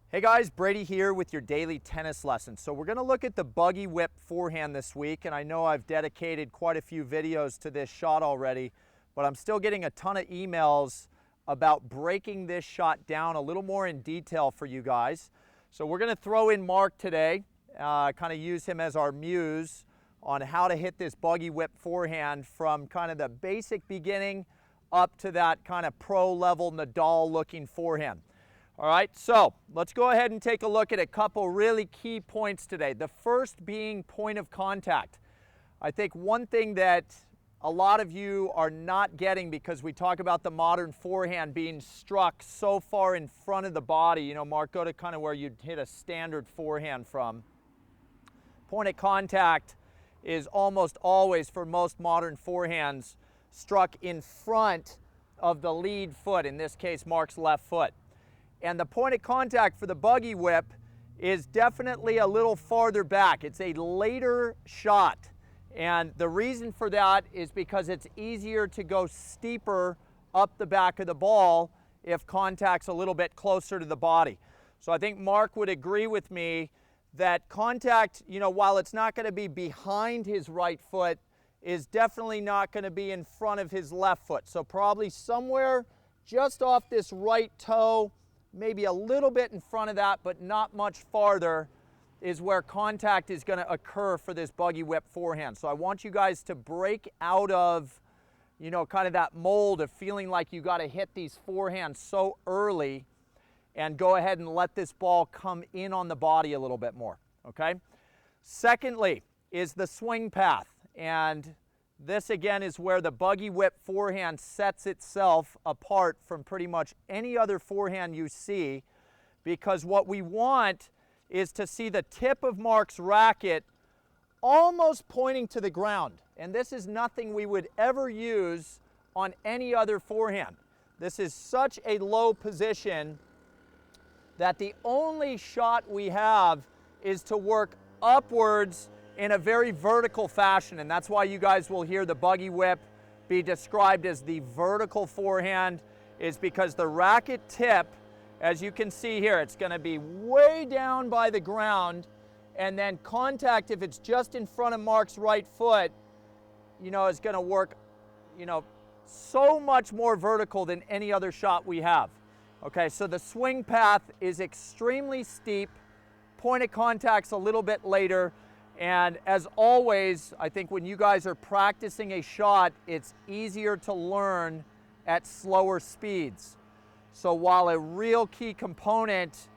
Hey guys, Brady here with your daily tennis lesson. So we're going to look at the Buggy-Whip forehand this week, and I know I've dedicated quite a few videos to this shot already, but I'm still getting a ton of emails about breaking this shot down a little more in detail for you guys. So we're going to throw in Mark today, kind of use him as our muse on how to hit this Buggy-Whip forehand from kind of the basic beginning up to that kind of pro level Nadal looking forehand. All right, so let's go ahead and take a look at a couple really key points today. The first being point of contact. I think one thing that a lot of you are not getting, because we talk about the modern forehand being struck so far in front of the body. You know, Mark, go to kind of where you'd hit a standard forehand from. Point of contact is almost always, for most modern forehands, struck in front of the lead foot, in this case Mark's left foot. And the point of contact for the Buggy-Whip is definitely a little farther back. It's a later shot. And the reason for that is because it's easier to go steeper up the back of the ball if contact's a little bit closer to the body. So I think Mark would agree with me that contact, you know, while it's not going to be behind his right foot, is definitely not going to be in front of his left foot. So probably somewhere just off this right toe, maybe a little bit in front of that, but not much farther, is where contact is going to occur for this Buggy-Whip forehand. So I want you guys to break out of, you know, kind of that mold of feeling like you got to hit these forehands so early, and go ahead and let this ball come in on the body a little bit more, okay? Secondly is the swing path, and this again is where the Buggy-Whip forehand sets itself apart from pretty much any other forehand you see, because what we want is to see the tip of Mark's racket almost pointing to the ground. And this is nothing we would ever use on any other forehand. This is such a low position that the only shot we have is to work upwards in a very vertical fashion, and that's why you guys will hear the Buggy-Whip be described as the vertical forehand, is because the racket tip, as you can see here, it's going to be way down by the ground, and then contact, if it's just in front of Mark's right foot, you know, is going to work, you know, so much more vertical than any other shot we have. Okay, so the swing path is extremely steep, point of contact's a little bit later. And as always, I think when you guys are practicing a shot, it's easier to learn at slower speeds. So while a real key component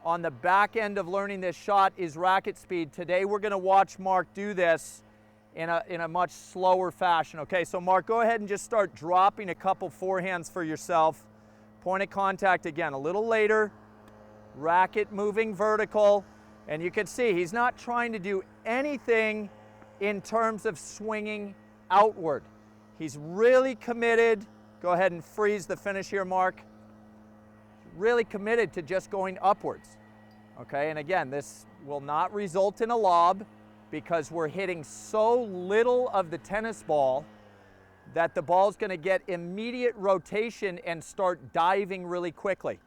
on the back end of learning this shot is racket speed, today we're going to watch Mark do this in a much slower fashion. Okay, so Mark, go ahead and just start dropping a couple forehands for yourself. Point of contact again a little later, racket moving vertical. And you can see he's not trying to do anything in terms of swinging outward. He's really committed. Go ahead and freeze the finish here, Mark. Really committed to just going upwards. Okay, and again, this will not result in a lob because we're hitting so little of the tennis ball that the ball's going to get immediate rotation and start diving really quickly.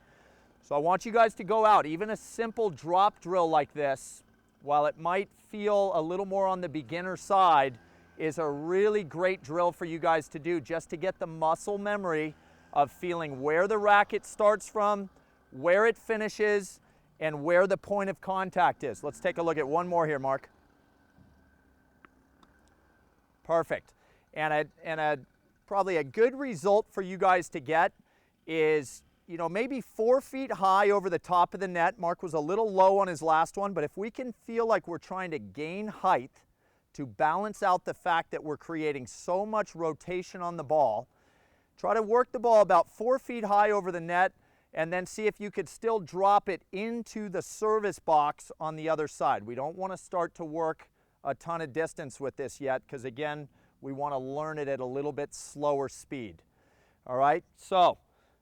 So I want you guys to go out. Even a simple drop drill like this, while it might feel a little more on the beginner side, is a really great drill for you guys to do, just to get the muscle memory of feeling where the racket starts from, where it finishes, and where the point of contact is. Let's take a look at one more here, Mark. Perfect. And probably a good result for you guys to get is, you know, maybe 4 feet high over the top of the net. Mark was a little low on his last one, but if we can feel like we're trying to gain height to balance out the fact that we're creating so much rotation on the ball, try to work the ball about 4 feet high over the net, and then see if you could still drop it into the service box on the other side. We don't want to start to work a ton of distance with this yet, because again, we want to learn it at a little bit slower speed. All right, so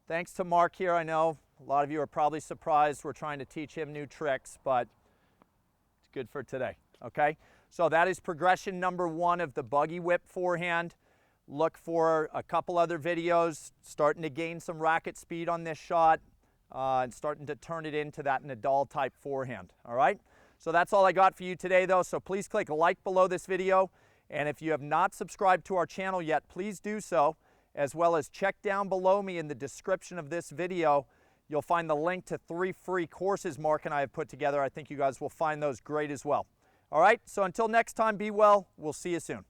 thanks to Mark here. I know a lot of you are probably surprised we're trying to teach him new tricks, but it's good for today, okay? So that is progression number 1 of the Buggy-Whip forehand. Look for a couple other videos starting to gain some racket speed on this shot. and starting to turn it into that Nadal type forehand. All right, so that's all I got for you today though, so please click like below this video, and if you have not subscribed to our channel yet, please do so, as well as check down below me in the description of this video. You'll find the link to 3 free courses Mark and I have put together. I think you guys will find those great as well. All right, so until next time, be well. We'll see you soon.